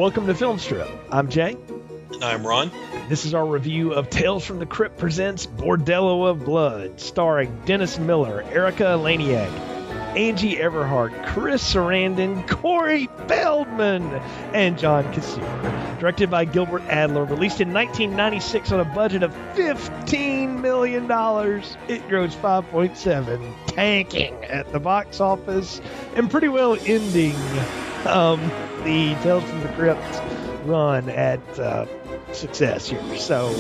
Welcome to Film Strip. I'm Jay. I'm Ron. This is our review of Tales from the Crypt presents Bordello of Blood, starring Dennis Miller, Erica Eleniak, Angie Everhart, Chris Sarandon, Corey Feldman, and John Kassir. Directed by Gilbert Adler, released in 1996 on a budget of $15 million. It grossed 5.7, tanking at the box office, and pretty well ending the Tales from the Crypt run at success here. So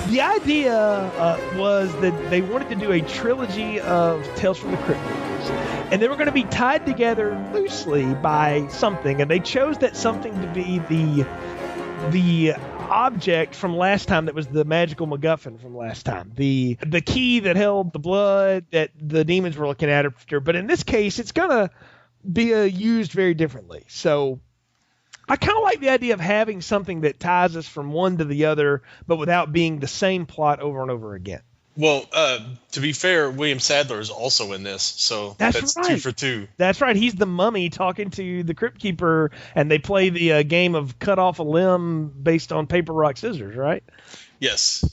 the idea was that they wanted to do a trilogy of Tales from the Crypt movies, and they were going to be tied together loosely by something, and they chose that something to be the object from last time that was the magical MacGuffin from last time, the key that held the blood that the demons were looking at after. But in this case, it's going to be used very differently. So I kind of like the idea of having something that ties us from one to the other, but without being the same plot over and over again. Well, to be fair, William Sadler is also in this, so that's right. 2 for 2. That's right. He's the mummy talking to the Crypt Keeper, and they play the game of cut off a limb based on paper, rock, scissors, right? Yes.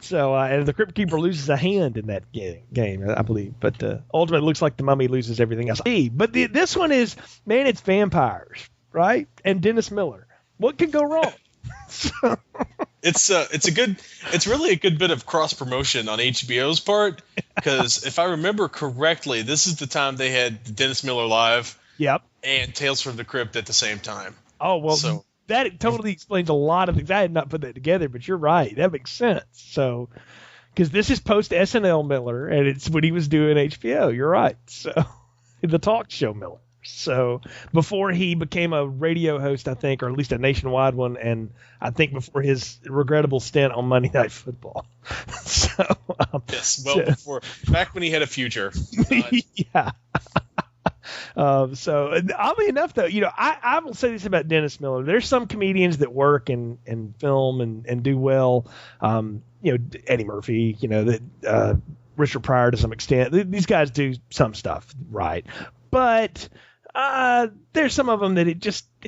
So, and the Crypt Keeper loses a hand in that game, I believe. But ultimately, it looks like the mummy loses everything else. But this one is, man, it's vampires, right? And Dennis Miller. What could go wrong? It's really a good bit of cross promotion on HBO's part, because if I remember correctly, this is the time they had Dennis Miller Live, and Tales from the Crypt at the same time. Oh well, so that totally explains a lot of things. I had not put that together, but you're right. That makes sense. So, because this is post SNL Miller, and it's when he was doing HBO. You're right. So, the talk show Miller. So before he became a radio host, I think, or at least a nationwide one, and I think before his regrettable stint on Monday Night Football. Before, back when he had a future. Yeah. So oddly enough, though, I will say this about Dennis Miller. There's some comedians that work in film and do well. Eddie Murphy, Richard Pryor to some extent. These guys do some stuff right, but there's some of them that it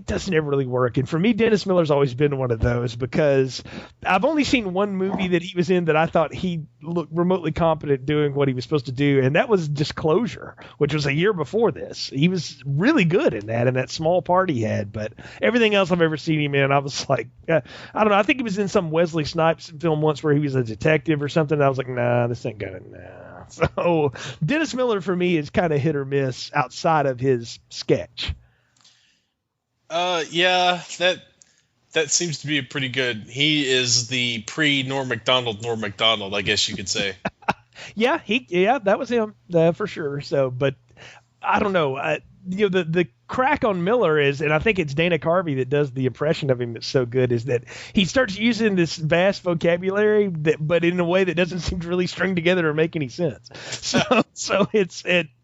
doesn't ever really work. And for me, Dennis Miller's always been one of those, because I've only seen one movie that he was in that I thought he looked remotely competent doing what he was supposed to do, and that was Disclosure, which was a year before this. He was really good in that small part he had, but everything else I've ever seen him in, I was like, I don't know, I think he was in some Wesley Snipes film once where he was a detective or something, and I was like, nah, this ain't gonna, nah. So Dennis Miller for me is kind of hit or miss outside of his sketch. Yeah, that seems to be a pretty good. He is the pre-Norm Macdonald, I guess you could say. Yeah, that was him for sure. So, but I don't know. The crack on Miller is, and I think it's Dana Carvey that does the impression of him that's so good, is that he starts using this vast vocabulary but in a way that doesn't seem to really string together or make any sense. So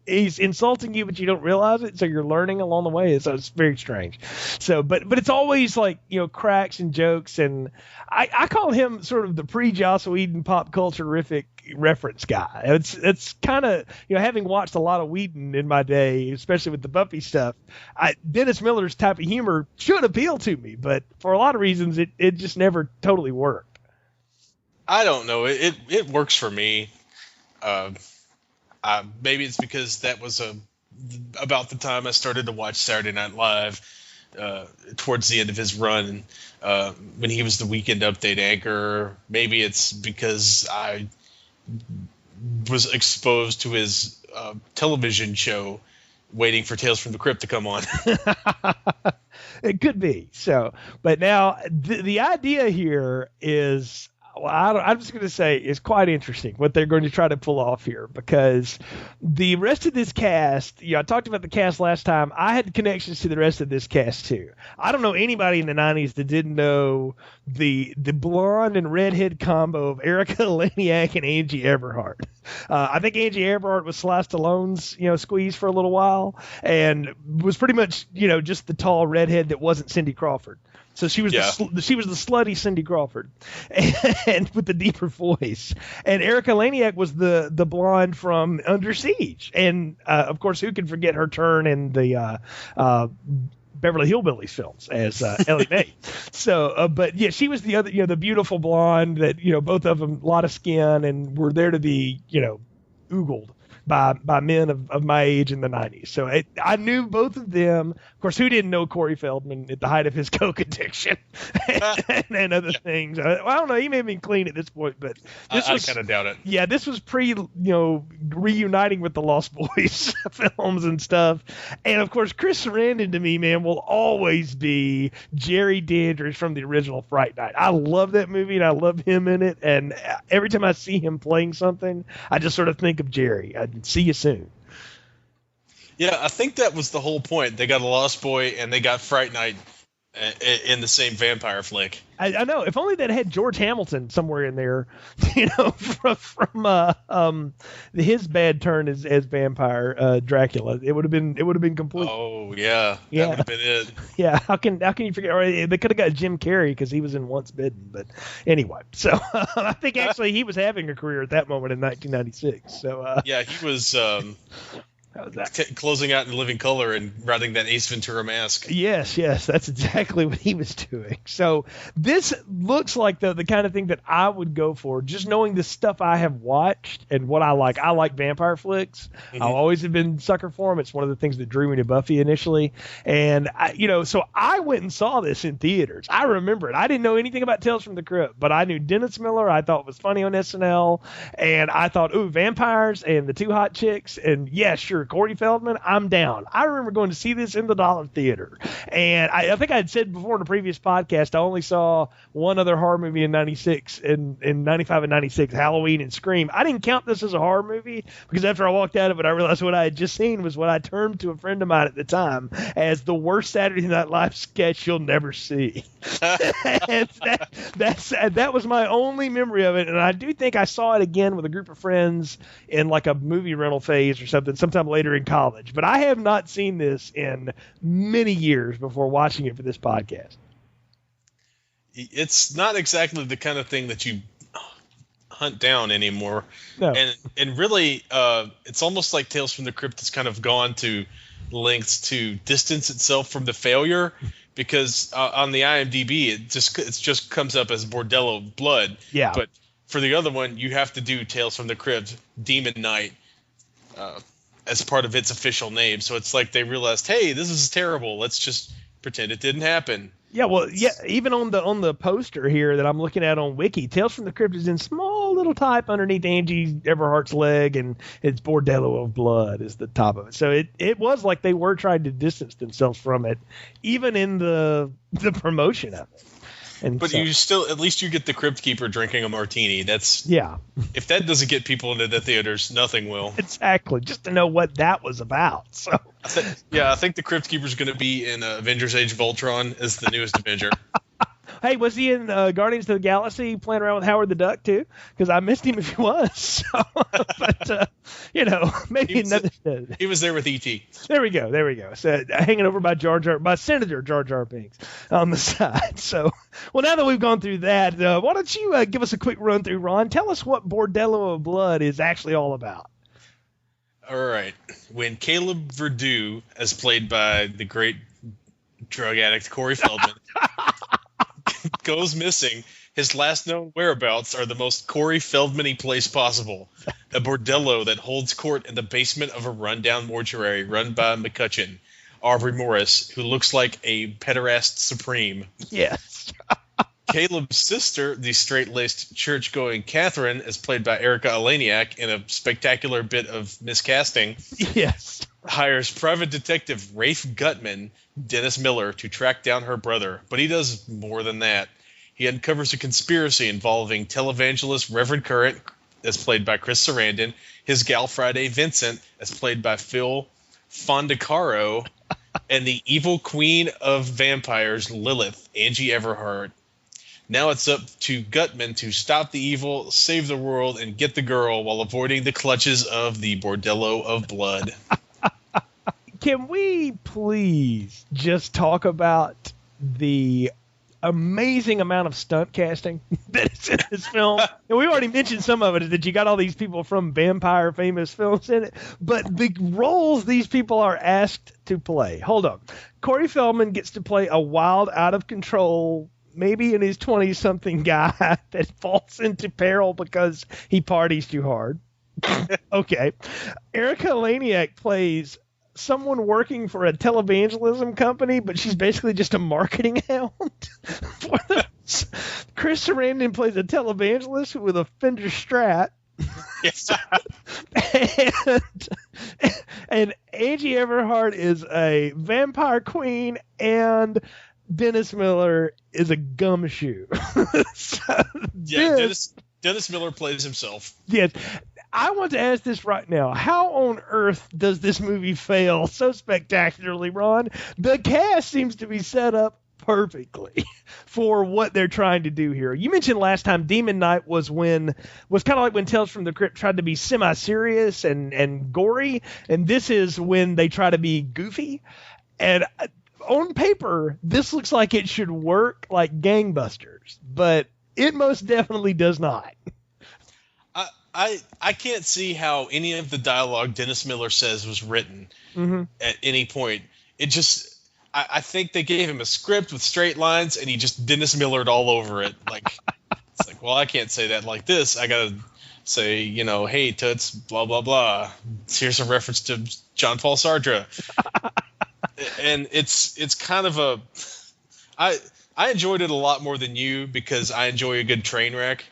he's insulting you, but you don't realize it. So you're learning along the way. So it's very strange. So, but it's always like, cracks and jokes. And I call him sort of the pre-Joss Whedon pop culture-rific reference guy. It's kind of, having watched a lot of Whedon in my day, especially with the Buffy stuff, Dennis Miller's type of humor should appeal to me, but for a lot of reasons, it just never totally worked. I don't know. It works for me. Maybe it's because that was about the time I started to watch Saturday Night Live, towards the end of his run, when he was the Weekend Update anchor. Maybe it's because I was exposed to his television show, waiting for Tales from the Crypt to come on. It could be. So, but now the idea here is, I'm just going to say it's quite interesting what they're going to try to pull off here, because the rest of this cast, I talked about the cast last time. I had connections to the rest of this cast too. I don't know anybody in the 90s that didn't know the blonde and redhead combo of Erica Eleniak and Angie Everhart. I think Angie Everhart was Sly Stallone's, squeeze for a little while, and was pretty much, just the tall redhead that wasn't Cindy Crawford. So she was the slutty Cindy Crawford, and with the deeper voice. And Erica Eleniak was the blonde from Under Siege, and of course, who can forget her turn in the Beverly Hillbillies films as Ellie Mae. So, but yeah, she was the other, the beautiful blonde that, both of them, a lot of skin, and were there to be, oogled by men of my age in the 90s. So I knew both of them. Of course, who didn't know Corey Feldman at the height of his coke addiction and other things? I don't know. He may have been clean at this point, but I kind of doubt it. Yeah, this was reuniting with the Lost Boys films and stuff. And of course, Chris Sarandon to me, man, will always be Jerry Dandridge from the original Fright Night. I love that movie and I love him in it. And every time I see him playing something, I just sort of think of Jerry. See you soon. Yeah, I think that was the whole point. They got a Lost Boy and they got Fright Night in the same vampire flick. I know. If only that had George Hamilton somewhere in there, from his bad turn as vampire Dracula. It would have been complete. Oh yeah, that would have been it. Yeah, how can you forget? Or they could have got Jim Carrey because he was in Once Bitten. But anyway, so I think actually he was having a career at that moment in 1996. So yeah, he was. How was that? Closing out in living color and riding that Ace Ventura mask. Yes, that's exactly what he was doing. So this looks like the kind of thing that I would go for, just knowing the stuff I have watched and what I like. I like vampire flicks. Mm-hmm. I always have been sucker for them. It's one of the things that drew me to Buffy initially. And, so I went and saw this in theaters. I remember it. I didn't know anything about Tales from the Crypt, but I knew Dennis Miller. I thought was funny on SNL. And I thought, ooh, vampires and the two hot chicks. And yeah, sure. Corey Feldman, I'm down. I remember going to see this in the Dollar Theater. And I think I had said before in a previous podcast, I only saw one other horror movie in 96, in 95 and 96, Halloween and Scream. I didn't count this as a horror movie because after I walked out of it, I realized what I had just seen was what I termed to a friend of mine at the time as the worst Saturday Night Live sketch you'll never see. And that was my only memory of it. And I do think I saw it again with a group of friends in like a movie rental phase or something sometime later in college. But I have not seen this in many years before watching it for this podcast. It's not exactly the kind of thing that you hunt down anymore. No. And really, it's almost like Tales from the Crypt has kind of gone to lengths to distance itself from the failure, because on the IMDb it just comes up as Bordello of Blood. Yeah. But for the other one, you have to do Tales from the Crypt Demon Night as part of its official name. So it's like they realized, hey, this is terrible. Let's just pretend it didn't happen. Yeah, well, yeah. Even on the poster here that I'm looking at on Wiki, Tales from the Crypt is in small little type underneath Angie Everhart's leg, and it's Bordello of Blood is the top of it. So it was like they were trying to distance themselves from it, even in the promotion of it. But you still, at least you get the Crypt Keeper drinking a martini. That's If that doesn't get people into the theaters, nothing will. Exactly, just to know what that was about. So I think the Crypt Keeper's going to be in Avengers: Age of Ultron as the newest Avenger. Hey, was he in Guardians of the Galaxy playing around with Howard the Duck too? Because I missed him if he was. So, but maybe another. He was there with E.T. There we go. So hanging over by Senator Jar Jar Binks on the side. So, well, now that we've gone through that, why don't you give us a quick run through, Ron? Tell us what Bordello of Blood is actually all about. All right. When Caleb Verdew, as played by the great drug addict Corey Feldman, goes missing, his last known whereabouts are the most Corey Feldman-y place possible, a bordello that holds court in the basement of a rundown mortuary run by McCutcheon, Aubrey Morris, who looks like a pederast supreme. Yes. Caleb's sister, the straight-laced church-going Catherine, is played by Erica Eleniak in a spectacular bit of miscasting. Yes. Hires private detective Rafe Gutman, Dennis Miller, to track down her brother. But he does more than that. He uncovers a conspiracy involving televangelist Reverend Current, as played by Chris Sarandon, his gal Friday Vincent, as played by Phil Fondacaro, and the evil queen of vampires, Lilith, Angie Everhart. Now it's up to Gutman to stop the evil, save the world, and get the girl while avoiding the clutches of the Bordello of Blood. Can we please just talk about the amazing amount of stunt casting that is in this film. And we already mentioned some of it, that you got all these people from vampire famous films in it. But the roles these people are asked to play. Hold on. Corey Feldman gets to play a wild, out of control, maybe in his 20-something guy that falls into peril because he parties too hard. Okay. Erica Laniak plays someone working for a televangelism company, but she's basically just a marketing hound. Chris Sarandon plays a televangelist with a Fender Strat. Yes. and Angie Everhart is a vampire queen, and Dennis Miller is a gumshoe. Dennis Miller plays himself. Yes. I want to ask this right now. How on earth does this movie fail so spectacularly, Ron? The cast seems to be set up perfectly for what they're trying to do here. You mentioned last time Demon Knight was kind of like when Tales from the Crypt tried to be semi-serious and gory, and this is when they try to be goofy. And on paper, this looks like it should work like gangbusters, but it most definitely does not. I can't see how any of the dialogue Dennis Miller says was written at any point. It just, I think they gave him a script with straight lines, and he just Dennis Millered all over it. Like, it's like, well, I can't say that like this. I gotta say, hey, Toots, blah blah blah. Here's a reference to John Paul Sartre, and it's kind of a, I enjoyed it a lot more than you because I enjoy a good train wreck.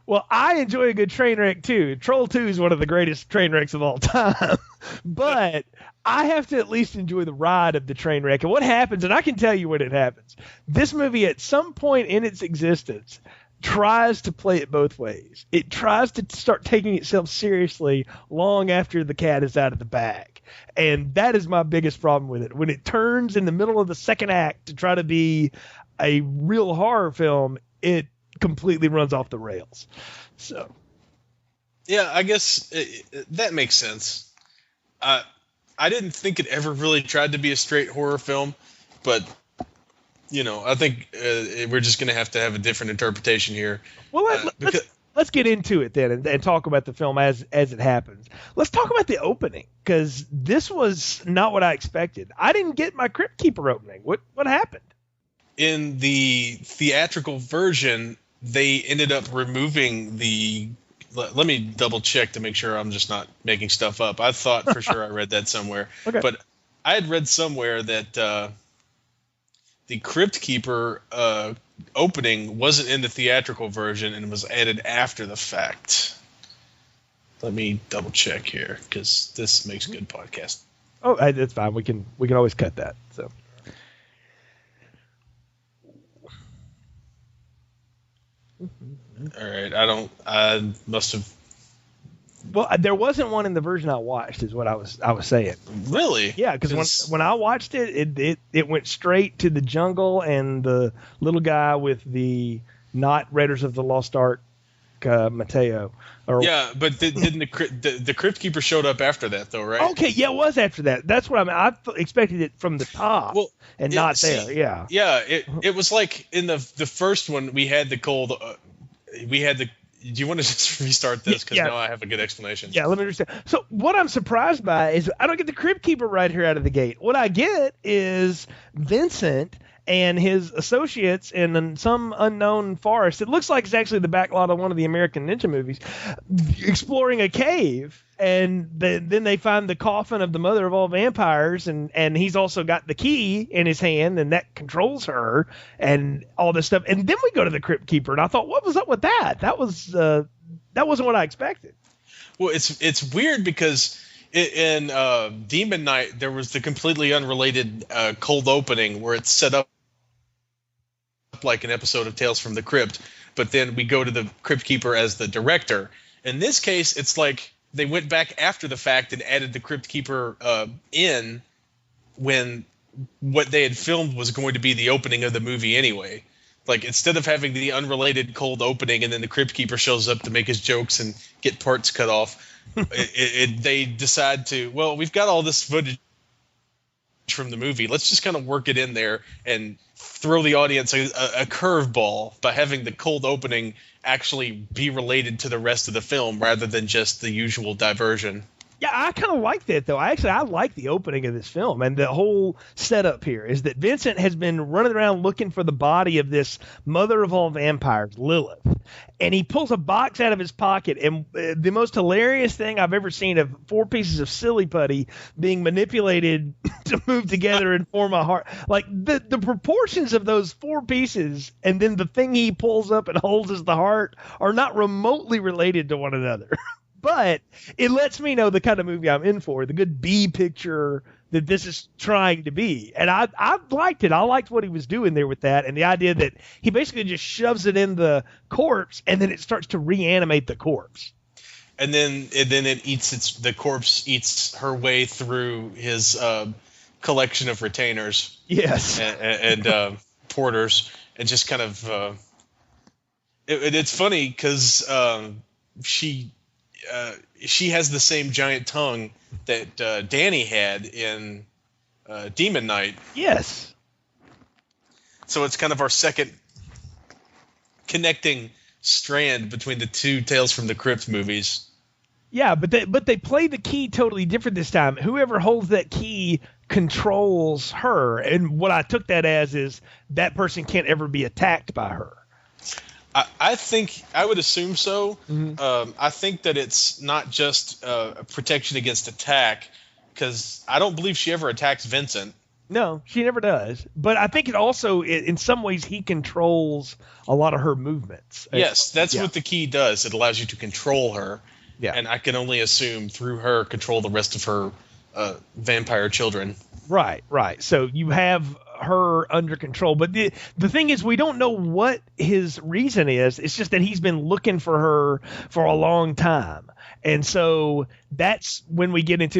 Well, I enjoy a good train wreck, too. Troll 2 is one of the greatest train wrecks of all time. But I have to at least enjoy the ride of the train wreck. And what happens, and I can tell you when it happens. This movie, at some point in its existence, tries to play it both ways. It tries to start taking itself seriously long after the cat is out of the bag. And that is my biggest problem with it. When it turns in the middle of the second act to try to be a real horror film, it completely runs off the rails. So yeah, I guess that makes sense. I didn't think it ever really tried to be a straight horror film, but I think we're just going to have a different interpretation here. Well, let's get into it then and talk about the film as it happens. Let's talk about the opening, because this was not what I expected. I didn't get my Crypt Keeper opening. What happened? In the theatrical version, they ended up removing the. Let me double check to make sure I'm just not making stuff up. I thought for sure I read that somewhere, okay. But I had read somewhere that the Crypt Keeper opening wasn't in the theatrical version and was added after the fact. Let me double check here, because this makes a good podcast. Oh, that's fine. We can always cut that. So. All right, I must have. Well, there wasn't one in the version I watched, is what I was saying. Really? Yeah, because when I watched it went straight to the jungle and the little guy with the not Raiders of the Lost Ark, Mateo. Yeah, but didn't the Crypt Keeper showed up after that though, right? Okay, yeah, it was after that. That's what I mean. I expected it from the top, not there. Yeah. Yeah, it was like in the first one we had the cold. Do you want to just restart this? Because now I have a good explanation. Yeah, let me understand. So what I'm surprised by is I don't get the Crypt Keeper right here out of the gate. What I get is Vincent and his associates in some unknown forest. It looks like it's actually the backlot of one of the American Ninja movies, exploring a cave. And then they find the coffin of the mother of all vampires, and he's also got the key in his hand, and that controls her, and all this stuff. And then we go to the Crypt Keeper, and I thought, what was up with that? That wasn't what I expected. Well, it's weird because in Demon Knight there was the completely unrelated cold opening where it's set up like an episode of Tales from the Crypt, but then we go to the Crypt Keeper as the director. In this case, it's like they went back after the fact and added the Crypt Keeper in when what they had filmed was going to be the opening of the movie anyway. Like, instead of having the unrelated cold opening and then the Crypt Keeper shows up to make his jokes and get parts cut off, they decide to, well, we've got all this footage from the movie. Let's just kind of work it in there and throw the audience a curveball by having the cold opening actually be related to the rest of the film rather than just the usual diversion. Yeah, I kind of like that, though. I like the opening of this film, and the whole setup here is that Vincent has been running around looking for the body of this mother of all vampires, Lilith, and he pulls a box out of his pocket, and the most hilarious thing I've ever seen of 4 pieces of silly putty being manipulated to move together and form a heart. Like, the proportions of those 4 pieces, and then the thing he pulls up and holds as the heart are not remotely related to one another. But it lets me know the kind of movie I'm in for, the good B picture that this is trying to be. And I liked it. I liked what he was doing there with that, and the idea that he basically just shoves it in the corpse, and then it starts to reanimate the corpse. And then the corpse eats her way through his collection of retainers. Yes. And porters, and just kind of it's funny because she has the same giant tongue that Danny had in Demon Knight. Yes. So it's kind of our second connecting strand between the 2 Tales from the Crypt movies. Yeah, but they play the key totally different this time. Whoever holds that key controls her, and what I took that as is that person can't ever be attacked by her. I think I would assume so. Mm-hmm. I think that it's not just a protection against attack, because I don't believe she ever attacks Vincent. No, she never does. But I think it also, in some ways, he controls a lot of her movements. Yes, that's what the key does. It allows you to control her. Yeah. And I can only assume through her control the rest of her vampire children. Right. So you have her under control. But the thing is, we don't know what his reason is. It's just that he's been looking for her for a long time. And so that's when we get into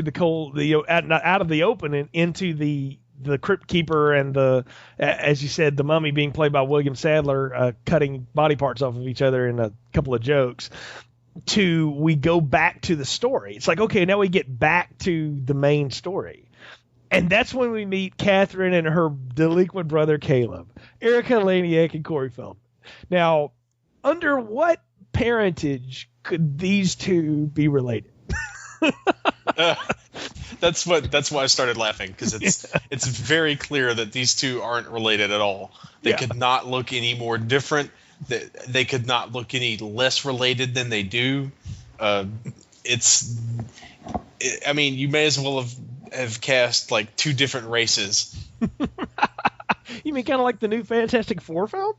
out of the open and into the Crypt Keeper and as you said, the mummy being played by William Sadler, cutting body parts off of each other in a couple of jokes. We go back to the story. It's like, okay, now we get back to the main story. And that's when we meet Catherine and her delinquent brother, Caleb, Erica Laniak, and Corey Feldman. Now, under what parentage could these 2 be related? That's why I started laughing, because it's very clear that these 2 aren't related at all. They could not look any more different. They could not look any less related than they do. I mean, you may as well have cast like 2 different races. You mean kind of like the new Fantastic Four film?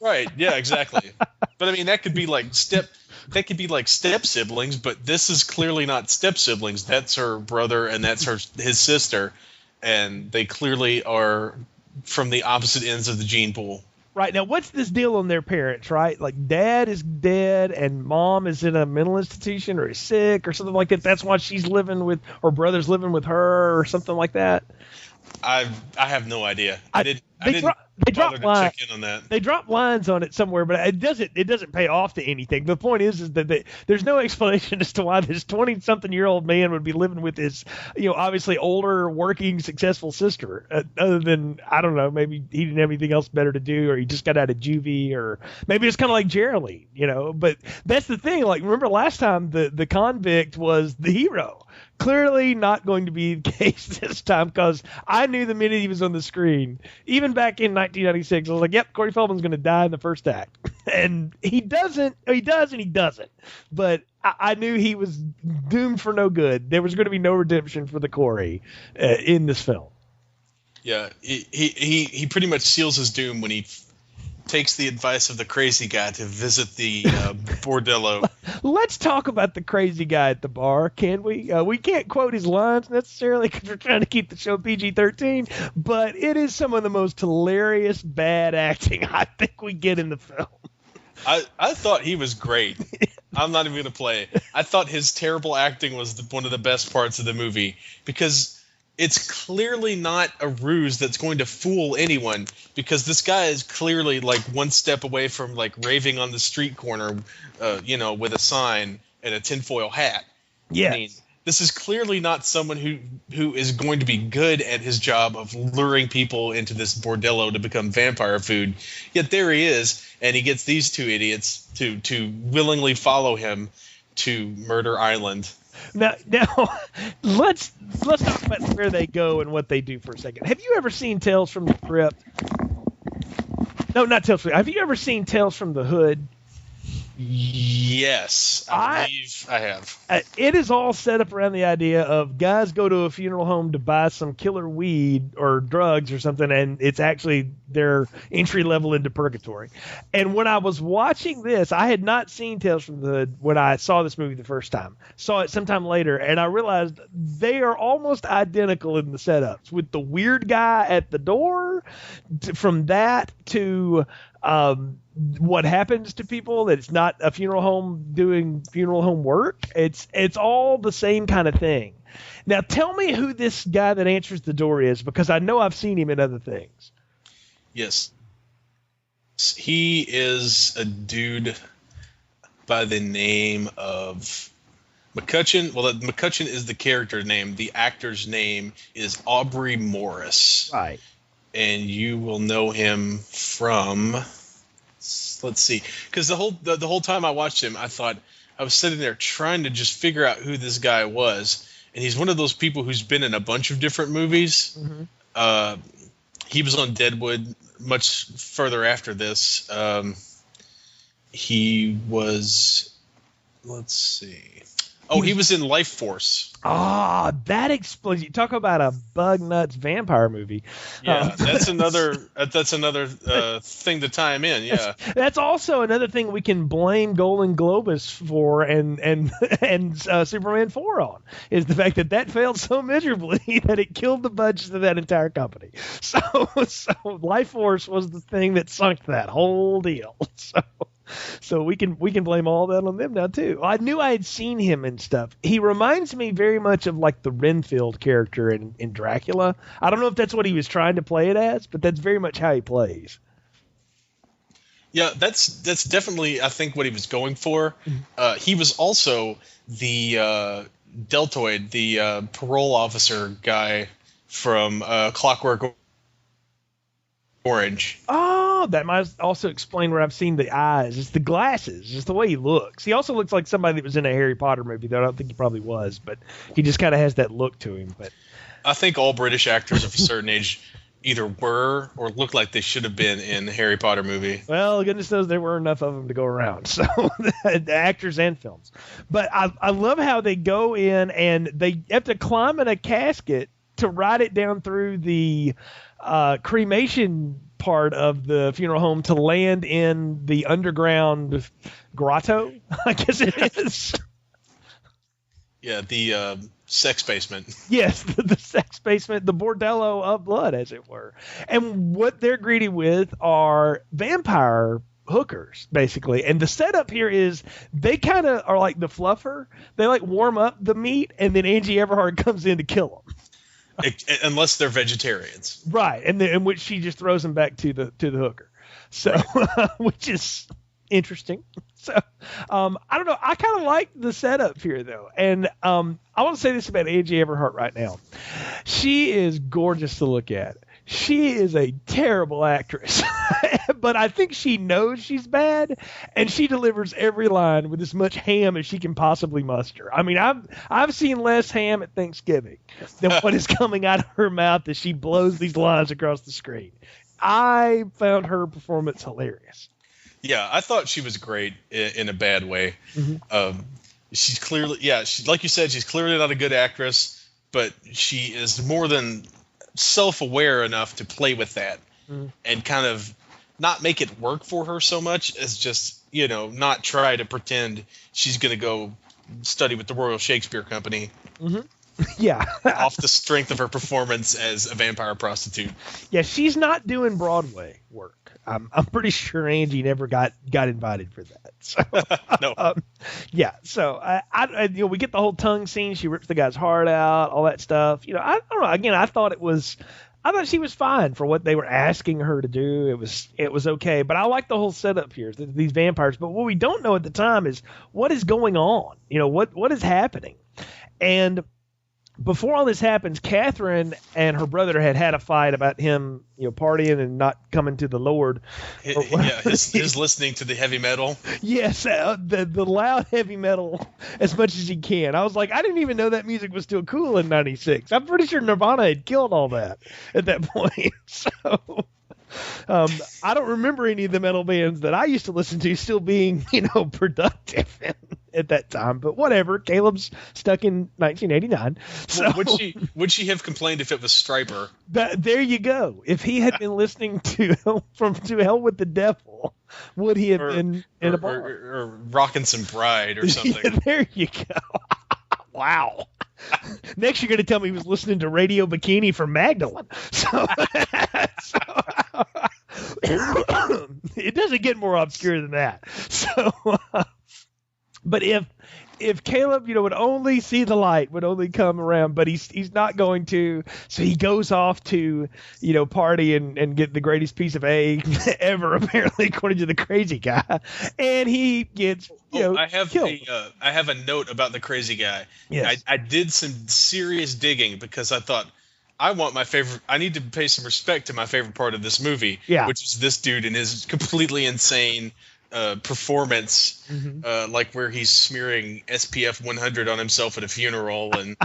Right. Yeah. Exactly. But I mean, that could be like step siblings, but this is clearly not step siblings. That's her brother, and that's his sister, and they clearly are from the opposite ends of the gene pool. Right. Now, what's this deal on their parents, right? Like, dad is dead and mom is in a mental institution or is sick or something like that. That's why she's living with, or brother's living with her or something like that. I have no idea. They drop lines. Check in on that. They drop lines on it somewhere, but it doesn't pay off to anything. The point is that there's no explanation as to why this 20-something-year-old man would be living with his, obviously older, working, successful sister. Other than, I don't know, maybe he didn't have anything else better to do, or he just got out of juvie, or maybe it's kind of like Geraldine, But that's the thing. Like, remember last time the convict was the hero. Clearly not going to be the case this time, because I knew the minute he was on the screen, even back in 1996, I was like, yep, Corey Feldman's going to die in the first act. And he doesn't. He does and he doesn't. But I knew he was doomed for no good. There was going to be no redemption for the Corey in this film. Yeah, he pretty much seals his doom when he takes the advice of the crazy guy to visit the Bordello. Let's talk about the crazy guy at the bar, can we? We can't quote his lines necessarily because we're trying to keep the show PG-13, but it is some of the most hilarious bad acting I think we get in the film. I thought he was great. I'm not even going to play. I thought his terrible acting was one of the best parts of the movie, because it's clearly not a ruse that's going to fool anyone, because this guy is clearly like one step away from like raving on the street corner, with a sign and a tinfoil hat. Yes. I mean, this is clearly not someone who is going to be good at his job of luring people into this bordello to become vampire food. Yet there he is, and he gets these two idiots to willingly follow him to Murder Island. Now, let's talk about where they go and what they do for a second. Have you ever seen Tales from the Crypt? No, not Tales from the Crypt. Have you ever seen Tales from the Hood? Yes, I believe I have. It is all set up around the idea of guys go to a funeral home to buy some killer weed or drugs or something, and it's actually their entry level into purgatory. And when I was watching this, I had not seen Tales from the Hood when I saw this movie the first time. Saw it sometime later, and I realized they are almost identical in the setups, with the weird guy at the door, from that to what happens to people, that it's not a funeral home doing funeral home work. It's all the same kind of thing. Now tell me who this guy that answers the door is, because I know I've seen him in other things. Yes. He is a dude by the name of McCutcheon. Well, McCutcheon is the character name. The actor's name is Aubrey Morris. Right. And you will know him from, let's see, because the whole time I watched him, I thought, I was sitting there trying to just figure out who this guy was, and he's one of those people who's been in a bunch of different movies. Mm-hmm. He was on Deadwood much further after this. He was, let's see. Oh, he was in Life Force. Ah, that explains. You talk about a bug nuts vampire movie. Yeah, that's another thing to tie him in. Yeah, that's also another thing we can blame Golden Globus for and Superman 4 on, is the fact that failed so miserably that it killed the budget of that entire company. So Life Force was the thing that sunk that whole deal. So we can blame all that on them now too. I knew I had seen him and stuff. He reminds me very much of like the Renfield character in Dracula. I don't know if that's what he was trying to play it as, but that's very much how he plays. Yeah, that's definitely, I think, what he was going for. He was also the deltoid, the parole officer guy from Clockwork Orange. Oh, that might also explain where I've seen the eyes. It's the glasses. It's the way he looks. He also looks like somebody that was in a Harry Potter movie, though I don't think he probably was, but he just kind of has that look to him. But I think all British actors of a certain age either were or looked like they should have been in the Harry Potter movie. Well, goodness knows there were enough of them to go around. So the actors and films. But I love how they go in and they have to climb in a casket to ride it down through the cremation part of the funeral home to land in the underground grotto, I guess it is. Yeah, the sex basement. Yes, the sex basement, the Bordello of Blood, as it were. And what they're greeted with are vampire hookers, basically. And the setup here is they kind of are like the fluffer. They like warm up the meat, and then Angie Everhart comes in to kill them. Unless they're vegetarians, right? And in which she just throws them back to the hooker, so right. Which is interesting. So I don't know. I kind of like the setup here, though, and I want to say this about Angie Everhart right now. She is gorgeous to look at. She is a terrible actress, but I think she knows she's bad, and she delivers every line with as much ham as she can possibly muster. I mean, I've seen less ham at Thanksgiving than what is coming out of her mouth as she blows these lines across the screen. I found her performance hilarious. Yeah, I thought she was great in a bad way. Mm-hmm. She's clearly, like you said, she's clearly not a good actress, but she is more than self-aware enough to play with that and kind of not make it work for her so much as just, not try to pretend she's going to go study with the Royal Shakespeare Company. Mm-hmm. Yeah. Off the strength of her performance as a vampire prostitute. Yeah, she's not doing Broadway work. I'm pretty sure Angie never got invited for that. So, no. Yeah. So I we get the whole tongue scene. She rips the guy's heart out, all that stuff. I don't know. Again, I thought she was fine for what they were asking her to do. It was okay. But I like the whole setup here, these vampires. But what we don't know at the time is what is going on. What is happening. And before all this happens, Catherine and her brother had a fight about him, partying and not coming to the Lord. His listening to the heavy metal. Yes, the loud heavy metal as much as he can. I was like, I didn't even know that music was still cool in '96. I'm pretty sure Nirvana had killed all that at that point. So I don't remember any of the metal bands that I used to listen to still being, productive at that time. But whatever. Caleb's stuck in 1989. So would she have complained if it was Stryper? There you go. If he had been listening to Hell with the Devil, would he have been in a bar? Or Rockin' Some Bride or something? Yeah, there you go. Wow. Next, you're going to tell me he was listening to Radio Bikini from Magdalene. So it doesn't get more obscure than that. So, but if Caleb, would only see the light, would only come around, but he's not going to, so he goes off to, party and get the greatest piece of egg ever, apparently, according to the crazy guy, and he gets, killed. I have a note about the crazy guy. Yes. I did some serious digging because I thought, I need to pay some respect to my favorite part of this movie, which is this dude and his completely insane performance, like where he's smearing SPF 100 on himself at a funeral and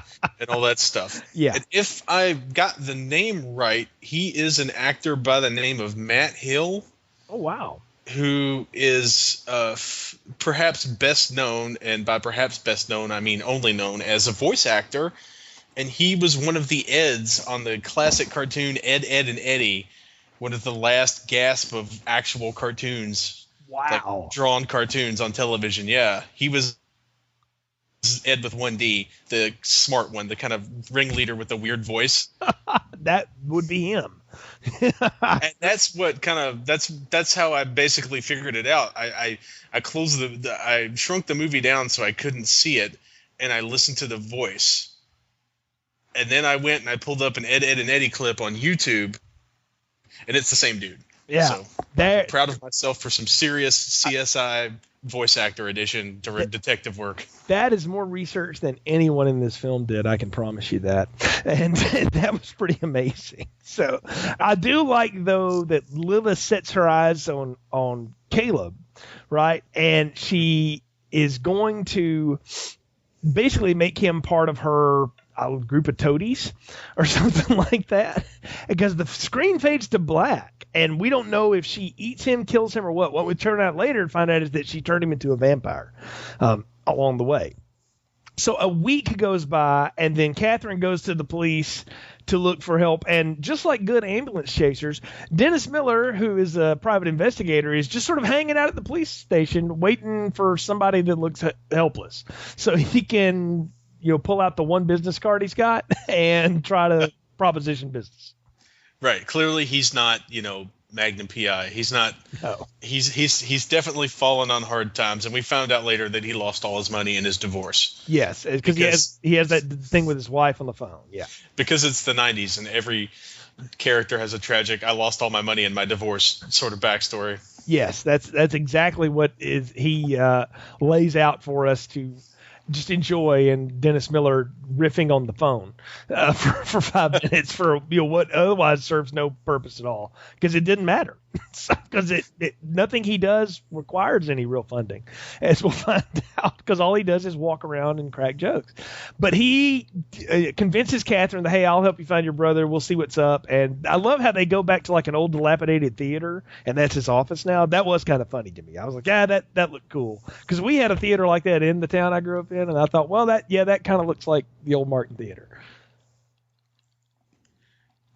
all that stuff. Yeah. And if I got the name right, he is an actor by the name of Matt Hill. Oh, wow. Who is perhaps best known, and by perhaps best known, I mean only known as a voice actor. And he was one of the Eds on the classic cartoon Ed, Edd and Eddy, one of the last gasp of actual cartoons. Wow. Like drawn cartoons on television. Yeah. He was Ed with one D, the smart one, the kind of ringleader with the weird voice. That would be him. And that's what that's how I basically figured it out. I closed I shrunk the movie down so I couldn't see it, and I listened to the voice. And then I went and I pulled up an Ed, Edd and Eddy clip on YouTube, and it's the same dude. Yeah. So I'm proud of myself for some serious CSI voice actor edition to detective work. That is more research than anyone in this film did, I can promise you that. And that was pretty amazing. So I do like, though, that Lilith sets her eyes on Caleb, right? And she is going to basically make him part of her group of toadies or something like that, because the screen fades to black and we don't know if she eats him, kills him, or what would turn out later to find out is that she turned him into a vampire along the way. So a week goes by, and then Catherine goes to the police to look for help, and just like good ambulance chasers, Dennis Miller, who is a private investigator, is just sort of hanging out at the police station waiting for somebody that looks helpless so he can pull out the one business card he's got and try to proposition business. Right. Clearly he's not, Magnum PI. He's not. No. He's definitely fallen on hard times, and we found out later that he lost all his money in his divorce. Yes, because he has that thing with his wife on the phone. Yeah. Because it's the 90s, and every character has a tragic "I lost all my money in my divorce" sort of backstory. Yes, that's exactly what he lays out for us to just enjoy, and Dennis Miller riffing on the phone for 5 minutes for what otherwise serves no purpose at all, because it didn't matter, because nothing he does requires any real funding, as we'll find out, because all he does is walk around and crack jokes. But he convinces Catherine that, hey, I'll help you find your brother, we'll see what's up. And I love how they go back to like an old dilapidated theater, and that's his office now. That was kind of funny to me. I was like, that looked cool, because we had a theater like that in the town I grew up in, and I thought, well, that kind of looks like the old Martin Theater.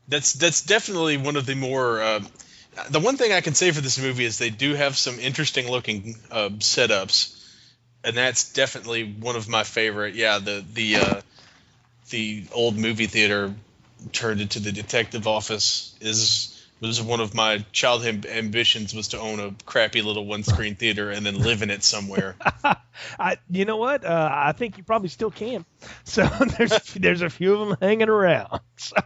That's definitely one of the more the one thing I can say for this movie is they do have some interesting looking setups, and that's definitely one of my favorite. Yeah, the old movie theater turned into the detective office was one of my childhood ambitions, was to own a crappy little one-screen theater and then live in it somewhere. You know what? I think you probably still can. So there's a few of them hanging around. So,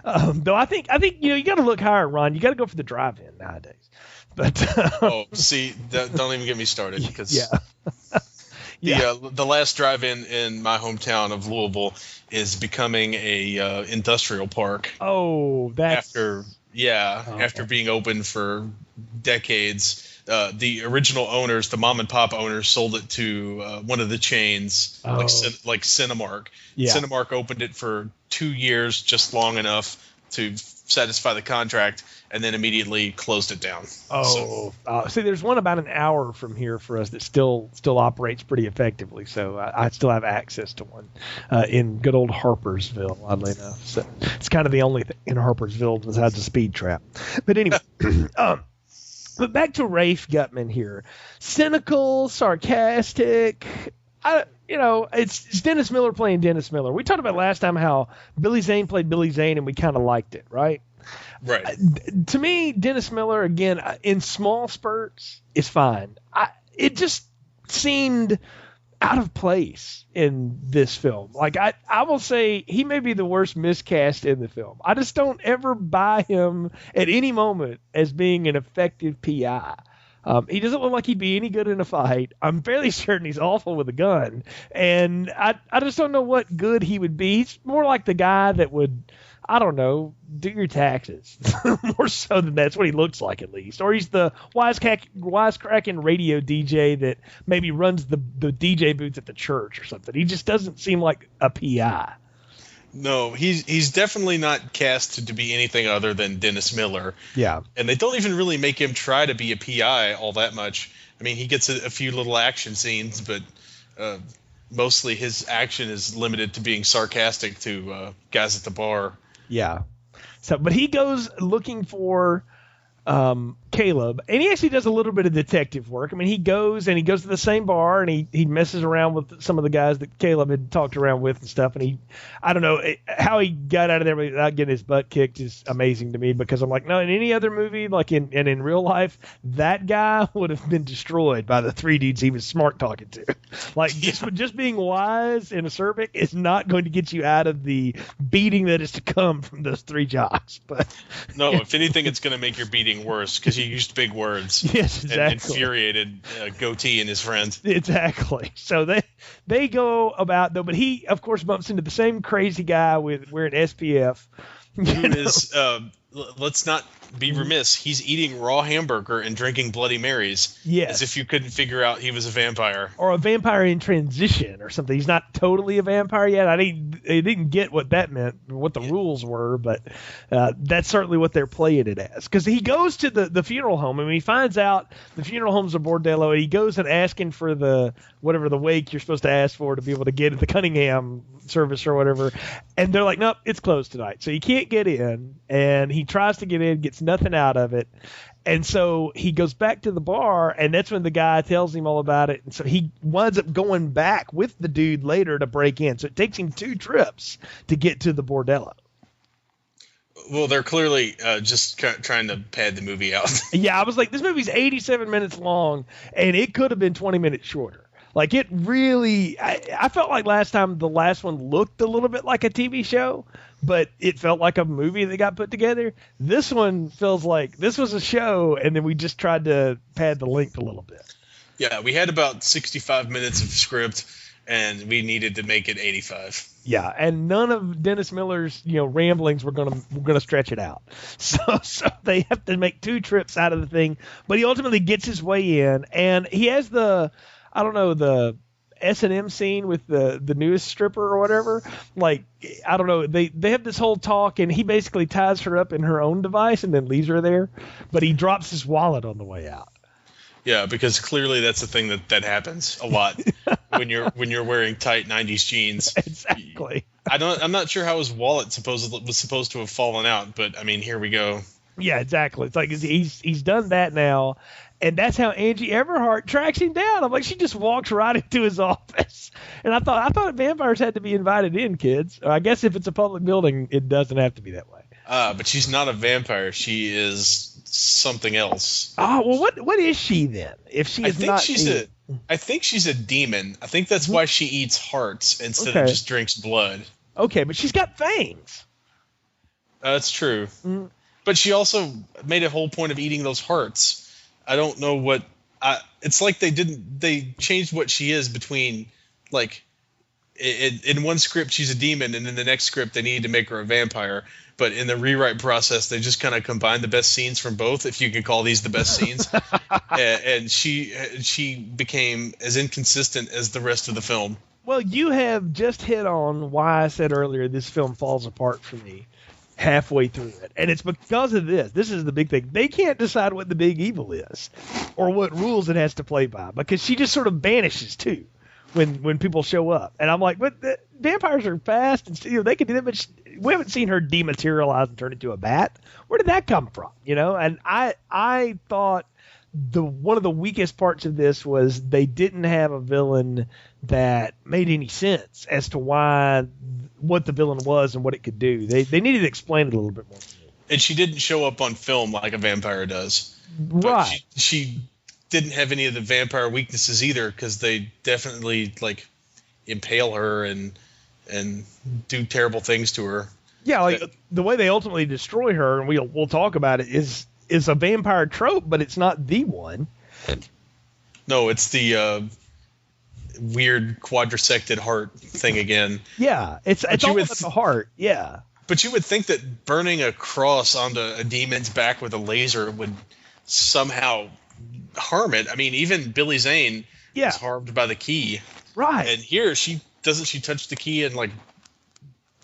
though I think you got to look higher, Ron. You got to go for the drive-in nowadays. But don't even get me started, because The last drive-in in my hometown of Louisville is becoming a industrial park. Oh, that's after being open for decades. The original owners, the mom and pop owners, sold it to one of the chains, like Cinemark. Yeah. Cinemark opened it for 2 years, just long enough to satisfy the contract, and then immediately closed it down. See, there's one about an hour from here for us that still operates pretty effectively. So I still have access to one in good old Harpersville, oddly enough. So it's kind of the only thing in Harpersville besides a speed trap. But anyway, but back to Rafe Gutman here. Cynical, sarcastic. It's Dennis Miller playing Dennis Miller. We talked about last time how Billy Zane played Billy Zane, and we kind of liked it, right? Right. To me, Dennis Miller, again, in small spurts, is fine. It just seemed out of place in this film. Like, I will say he may be the worst miscast in the film. I just don't ever buy him at any moment as being an effective PI. He doesn't look like he'd be any good in a fight. I'm fairly certain he's awful with a gun. And I just don't know what good he would be. He's more like the guy that would, I don't know, do your taxes. More so than that's what he looks like, at least. Or he's the wisecracking radio DJ that maybe runs the DJ booths at the church or something. He just doesn't seem like a PI. No, he's definitely not cast to be anything other than Dennis Miller. Yeah. And they don't even really make him try to be a PI all that much. I mean, he gets a few little action scenes, but mostly his action is limited to being sarcastic to guys at the bar. Yeah. So, but he goes looking for Caleb, and he actually does a little bit of detective work. I mean, he goes to the same bar, and he messes around with some of the guys that Caleb had talked around with and stuff. And I don't know how he got out of there without getting his butt kicked is amazing to me, because I'm like, no, in any other movie, like in real life, that guy would have been destroyed by the three dudes he was smart talking to. Like, just being wise and acerbic is not going to get you out of the beating that is to come from those three jocks. But no, if anything, it's going to make your beating worse, because he used big words. Yes, exactly. And infuriated Goatee and his friend. Exactly. So they go about, though, but he, of course, bumps into the same crazy guy wearing SPF. Who is, let's not be remiss, he's eating raw hamburger and drinking Bloody Marys. Yes. As if you couldn't figure out he was a vampire. Or a vampire in transition or something. He's not totally a vampire yet. I didn't get what that meant, what the rules were, but that's certainly what they're playing it as. Because he goes to the funeral home, and he finds out the funeral home's a bordello, and he goes and asking for the wake you're supposed to ask for to be able to get at the Cunningham service or whatever. And they're like, nope, it's closed tonight. So you can't get in. And he tries to get in, gets nothing out of it. And so he goes back to the bar, and that's when the guy tells him all about it. And so he winds up going back with the dude later to break in. So it takes him 2 trips to get to the bordello. Well, they're clearly just trying to pad the movie out. Yeah, I was like, this movie's 87 minutes long, and it could have been 20 minutes shorter. Like, it really, I felt like last time the last one looked a little bit like a TV show, but it felt like a movie that got put together. This one feels like this was a show, and then we just tried to pad the length a little bit. Yeah, we had about 65 minutes of script, and we needed to make it 85. Yeah, and none of Dennis Miller's ramblings were gonna stretch it out. So they have to make 2 trips out of the thing, but he ultimately gets his way in, and he has the S&M scene with the newest stripper or whatever. Like, I don't know, they have this whole talk, and he basically ties her up in her own device and then leaves her there, but he drops his wallet on the way out. Yeah, because clearly that's the thing that happens a lot when you're wearing tight 90s jeans. Exactly. I'm not sure how his wallet was supposed to have fallen out, but I mean, here we go. Yeah, exactly. It's like he's done that now. And that's how Angie Everhart tracks him down. I'm like, she just walks right into his office. And I thought vampires had to be invited in, kids. I guess if it's a public building, it doesn't have to be that way. But she's not a vampire. She is something else. Oh, well, what is she then? If she is I think she's a demon. I think that's why she eats hearts instead of just drinks blood. Okay, but she's got fangs. That's true. Mm. But she also made a whole point of eating those hearts. I don't know what it's like they changed what she is between, like, in one script she's a demon, and in the next script they need to make her a vampire. But in the rewrite process, they just kind of combined the best scenes from both, if you could call these the best scenes. And she became as inconsistent as the rest of the film. Well, you have just hit on why I said earlier this film falls apart for me halfway through it. And it's because of this. This is the big thing. They can't decide what the big evil is or what rules it has to play by, because she just sort of vanishes too when people show up. And I'm like, but the vampires are fast and they can do that, but we haven't seen her dematerialize and turn into a bat. Where did that come from? And I thought one of the weakest parts of this was they didn't have a villain that made any sense as to what the villain was and what it could do. They needed to explain it a little bit more. And she didn't show up on film like a vampire does. Right. She didn't have any of the vampire weaknesses either, because they definitely like impale her and do terrible things to her. Yeah, like the way they ultimately destroy her, and we'll talk about it, is a vampire trope, but it's not the one. No, it's the weird quadrisected heart thing again. Yeah, it's all about the heart. Yeah. But you would think that burning a cross onto a demon's back with a laser would somehow harm it. I mean, even Billy Zane was harmed by the key. Right. And here she touch the key and like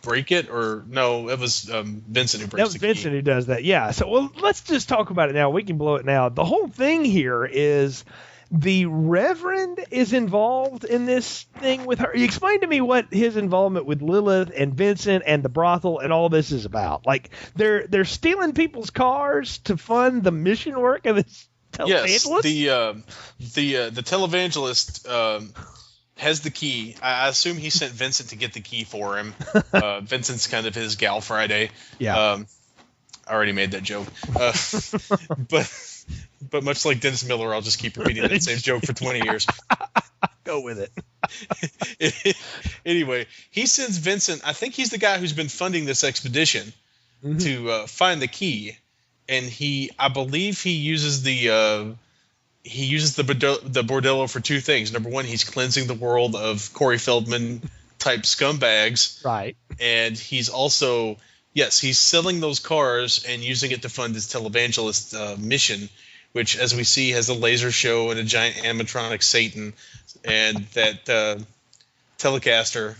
break it? Or no, it was Vincent who breaks the key. That was Vincent who does that. Yeah. So let's just talk about it now. We can blow it now. The whole thing here is the Reverend is involved in this thing with her. You explain to me what his involvement with Lilith and Vincent and the brothel and all this is about. Like they're stealing people's cars to fund the mission work of this televangelist? Yes, the televangelist has the key. I assume he sent Vincent to get the key for him. Vincent's kind of his Gal Friday. Yeah. I already made that joke. But much like Dennis Miller, I'll just keep repeating that same joke for 20 years. Go with it. Anyway, he sends Vincent. I think he's the guy who's been funding this expedition to find the key. And I believe he uses the Bordello for two things. Number one, he's cleansing the world of Corey Feldman type scumbags. Right. And he's also, he's selling those cars and using it to fund his televangelist mission, which, as we see, has a laser show and a giant animatronic Satan and that Telecaster.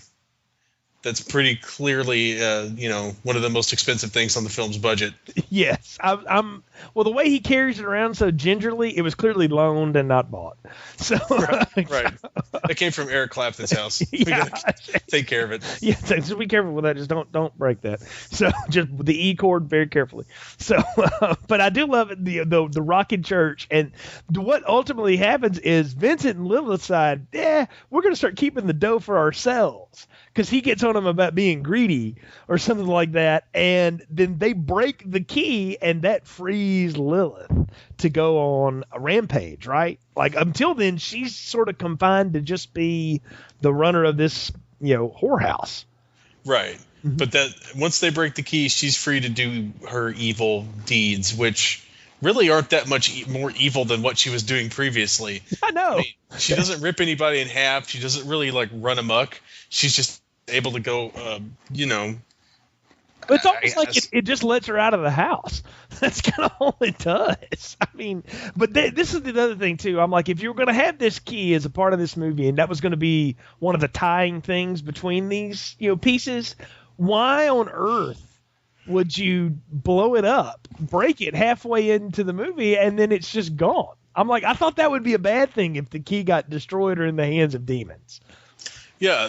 That's pretty clearly, one of the most expensive things on the film's budget. Yes, well, the way he carries it around so gingerly, it was clearly loaned and not bought. So right. That came from Eric Clapton's house. We gotta take care of it. Yeah, so be careful with that. Just don't break that. So just the E chord very carefully. So, but I do love it, the rocking church, and what ultimately happens is Vincent and Lilith side, we're going to start keeping the dough for ourselves. Because he gets on him about being greedy or something like that, and then they break the key, and that frees Lilith to go on a rampage, right? Like, until then, she's sort of confined to just be the runner of this, whorehouse. Right. Mm-hmm. But that once they break the key, she's free to do her evil deeds, which really aren't that much more evil than what she was doing previously. I know. I mean, she doesn't rip anybody in half. She doesn't really, run amok. She's just able to go, It's almost like it just lets her out of the house. That's kind of all it does. I mean, but this is the other thing, too. I'm like, if you were going to have this key as a part of this movie, and that was going to be one of the tying things between these, pieces, why on earth would you blow it up, break it halfway into the movie, and then it's just gone? I'm like, I thought that would be a bad thing if the key got destroyed or in the hands of demons. Yeah,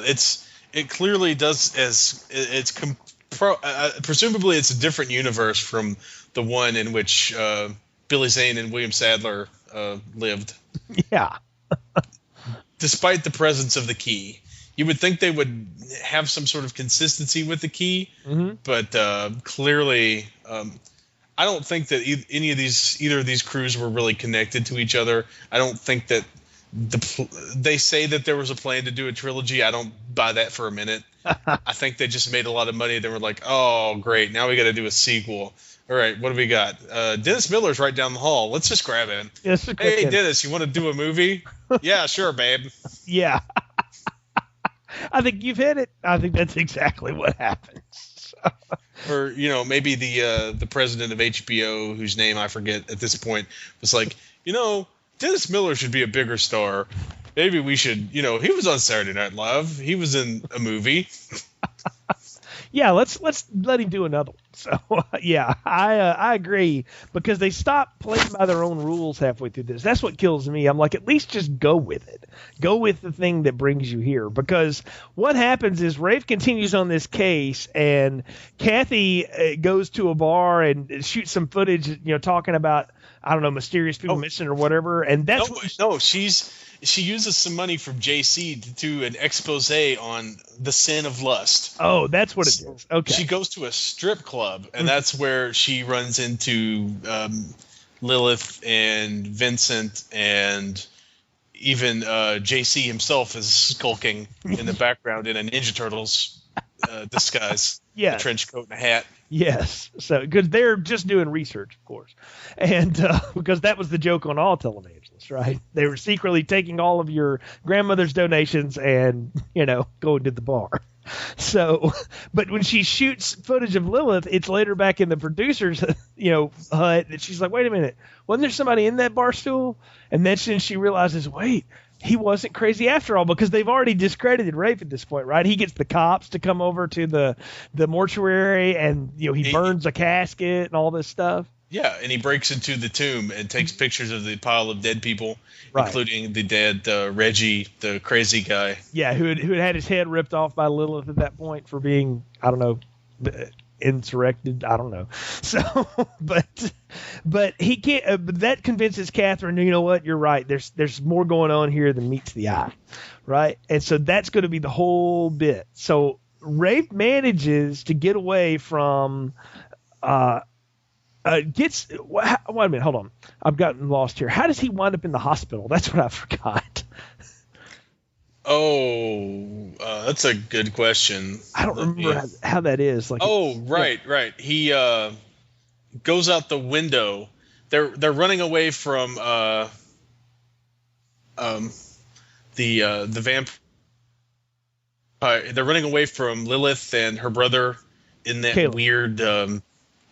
it clearly does, as it's presumably it's a different universe from the one in which Billy Zane and William Sadler lived. Yeah. Despite the presence of the key, you would think they would have some sort of consistency with the key, but clearly, I don't think that either of these crews were really connected to each other. I don't think that. They say that there was a plan to do a trilogy. I don't buy that for a minute. I think they just made a lot of money. They were like, oh, great. Now we got to do a sequel. All right, what do we got? Dennis Miller's right down the hall. Let's just grab him. Yes, Hey, Dennis, you want to do a movie? Yeah, sure, babe. Yeah. I think you've hit it. I think that's exactly what happens. Or, maybe the president of HBO, whose name I forget at this point, was like, Dennis Miller should be a bigger star. Maybe we should, he was on Saturday Night Live. He was in a movie. Yeah, let's let him do another one. So, yeah, I agree, because they stop playing by their own rules halfway through this. That's what kills me. I'm like, at least just go with it. Go with the thing that brings you here, because what happens is Rafe continues on this case, and Kathy goes to a bar and shoots some footage, talking about, I don't know, mysterious people missing or whatever, and that's she uses some money from JC to do an expose on the sin of lust. Oh, that's what it is. Okay. She goes to a strip club, and that's where she runs into Lilith and Vincent, and even JC himself is skulking in the background in a Ninja Turtles disguise. Yeah. A trench coat and a hat. Yes. So, because they're just doing research, of course. And because that was the joke on all televangelists, right? They were secretly taking all of your grandmother's donations and, going to the bar. So, but when she shoots footage of Lilith, it's later back in the producer's, hut that she's like, wait a minute, wasn't there somebody in that bar stool? And then she realizes, wait, he wasn't crazy after all, because they've already discredited Rafe at this point, right? He gets the cops to come over to the mortuary, and he burns a casket and all this stuff. Yeah, and he breaks into the tomb and takes pictures of the pile of dead people, right, including the dead Reggie, the crazy guy. Yeah, who had his head ripped off by Lilith at that point for being, I don't know, insurrected. I don't know. So, but he can't. But that convinces Catherine. You know what? You're right. There's more going on here than meets the eye, right? And so that's going to be the whole bit. So Rafe manages to get away from. Wait a minute, hold on. I've gotten lost here. How does he wind up in the hospital? That's what I forgot. Oh, that's a good question. I don't remember how that is. Like, right. He goes out the window. They're running away from the vampire. They're running away from Lilith and her brother in that Caleb. Weird.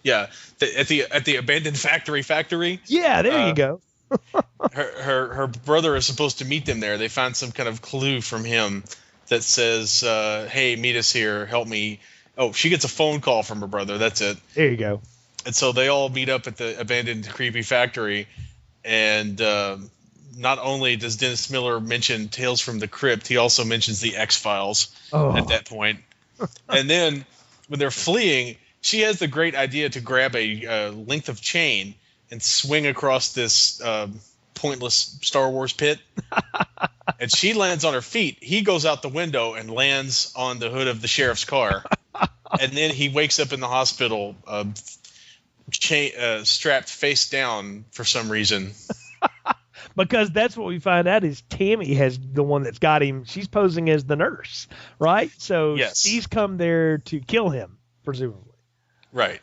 At the abandoned factory. Yeah, there you go. her brother is supposed to meet them there. They find some kind of clue from him that says, "Hey, meet us here. Help me." Oh, she gets a phone call from her brother. That's it. There you go. And so they all meet up at the abandoned creepy factory, and not only does Dennis Miller mention Tales from the Crypt, he also mentions the X-Files at that point. And then when they're fleeing, she has the great idea to grab a length of chain and swing across this pointless Star Wars pit. And she lands on her feet. He goes out the window and lands on the hood of the sheriff's car. And then he wakes up in the hospital strapped face down for some reason. Because that's what we find out is Tammy has the one that's got him. She's posing as the nurse, right? So yes. She's come there to kill him, presumably. Right.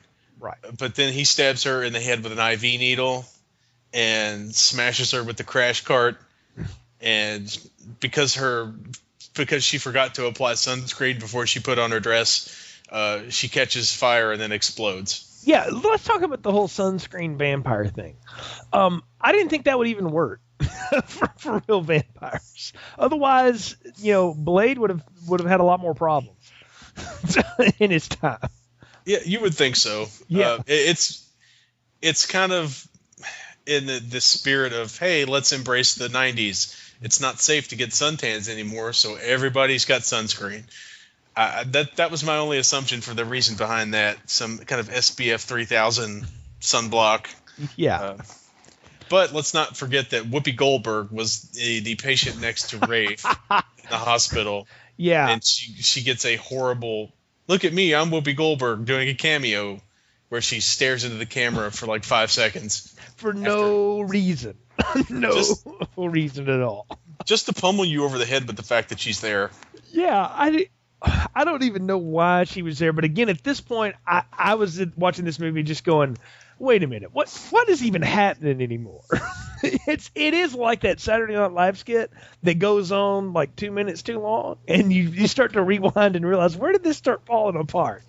But then he stabs her in the head with an IV needle and smashes her with the crash cart. And because she forgot to apply sunscreen before she put on her dress, she catches fire and then explodes. Yeah, let's talk about the whole sunscreen vampire thing. I didn't think that would even work for real vampires. Otherwise, Blade would have had a lot more problems in his time. Yeah, you would think so. Yeah. It's kind of in the spirit of, hey, let's embrace the 90s. It's not safe to get suntans anymore, so everybody's got sunscreen. That was my only assumption for the reason behind that. Some kind of SPF 3000 sunblock. Yeah. But let's not forget that Whoopi Goldberg was the patient next to Rafe in the hospital. Yeah. And she gets a horrible, look at me, I'm Whoopi Goldberg doing a cameo where she stares into the camera for like 5 seconds. For no reason. No reason at all. Just to pummel you over the head with the fact that she's there. Yeah, I don't even know why she was there. But again, at this point, I was watching this movie just going, wait a minute, what is even happening anymore? It is like that Saturday Night Live skit that goes on like 2 minutes too long, and you start to rewind and realize, where did this start falling apart?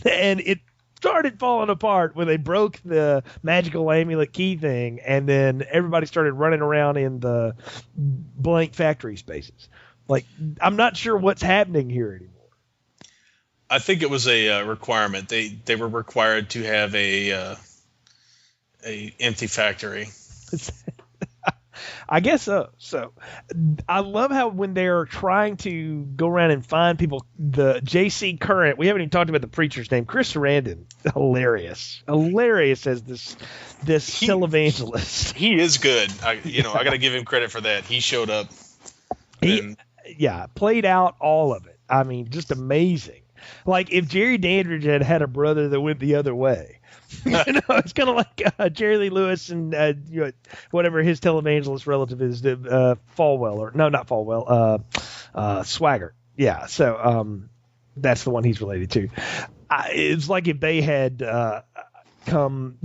And it started falling apart when they broke the magical amulet key thing, and then everybody started running around in the blank factory spaces. Like, I'm not sure what's happening here anymore. I think it was a requirement. They were required to have a empty factory. I guess so. So I love how when they're trying to go around and find people, the JC Current, we haven't even talked about the preacher's name, Chris Sarandon, hilarious as this televangelist. He is good. I got to give him credit for that. He showed up. Played out all of it. I mean, just amazing. Like if Jerry Dandridge had a brother that went the other way. It's kind of like Jerry Lee Lewis and whatever his televangelist relative is, Falwell, or no, not Falwell, Swagger. Yeah, so that's the one he's related to. It's like if they had come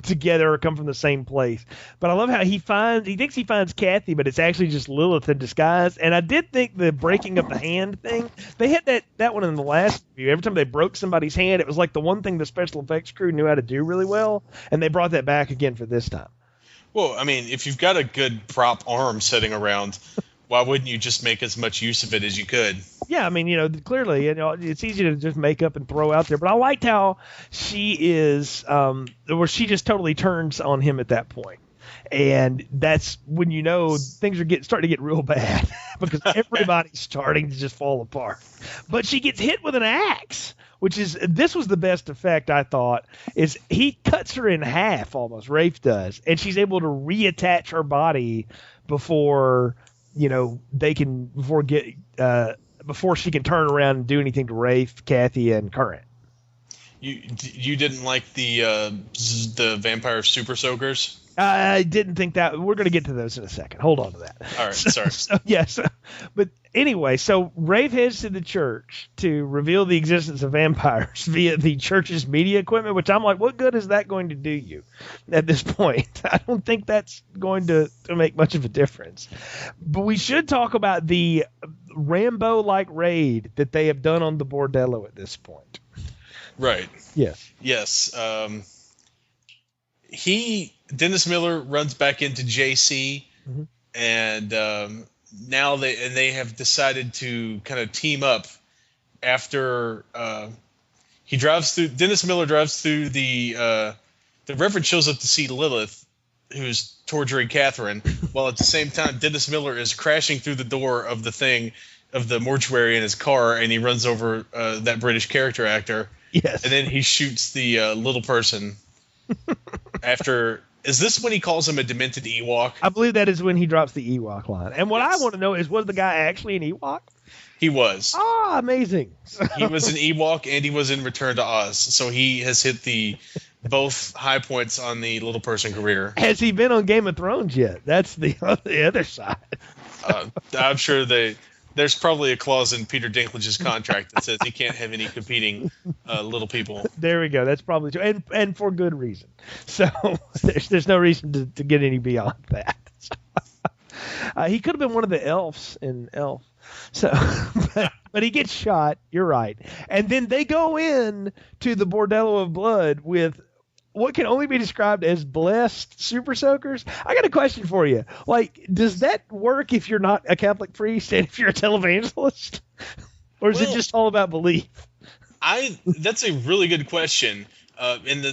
together or come from the same place. But I love how he thinks he finds Kathy, but it's actually just Lilith in disguise. And I did think the breaking of the hand thing, they had that one in the last review. Every time they broke somebody's hand, it was like the one thing the special effects crew knew how to do really well, and they brought that back again for this time. Well, I mean, if you've got a good prop arm sitting around, why wouldn't you just make as much use of it as you could? Yeah, I mean, clearly, it's easy to just make up and throw out there. But I liked how she is, where she just totally turns on him at that point. And that's when things are starting to get real bad because everybody's starting to just fall apart. But she gets hit with an axe, this was the best effect, I thought, is he cuts her in half almost, Rafe does, and she's able to reattach her body before before she can turn around and do anything to Rafe, Kathy, and Current. You didn't like the vampire super soakers? I didn't think that. We're going to get to those in a second. Hold on to that. All right, sorry. Yes. But anyway, so Rafe heads to the church to reveal the existence of vampires via the church's media equipment, which I'm like, what good is that going to do you at this point? I don't think that's going to make much of a difference. But we should talk about the Rambo-like raid that they have done on the Bordello at this point. Right. Yes. Yes. Dennis Miller runs back into JC, mm-hmm. and now they have decided to kind of team up after Dennis Miller drives through the Reverend shows up to see Lilith, who's torturing Catherine, while at the same time Dennis Miller is crashing through the door of the mortuary in his car, and he runs over that British character actor. Yes. And then he shoots the little person after. Is this when he calls him a demented Ewok? I believe that is when he drops the Ewok line. And what I want to know is, was the guy actually an Ewok? He was. Ah, amazing. He was an Ewok, and he was in Return to Oz. So he has hit both high points on the little person career. Has he been on Game of Thrones yet? That's the other side. I'm sure there's probably a clause in Peter Dinklage's contract that says he can't have any competing little people. There we go. That's probably true, and for good reason. So there's no reason to get any beyond that. He could have been one of the elves in Elf. So, but he gets shot. You're right. And then they go in to the Bordello of Blood with what can only be described as blessed super soakers. I got a question for you. Like, does that work if you're not a Catholic priest and if you're a televangelist? Or is it just all about belief? That's a really good question. In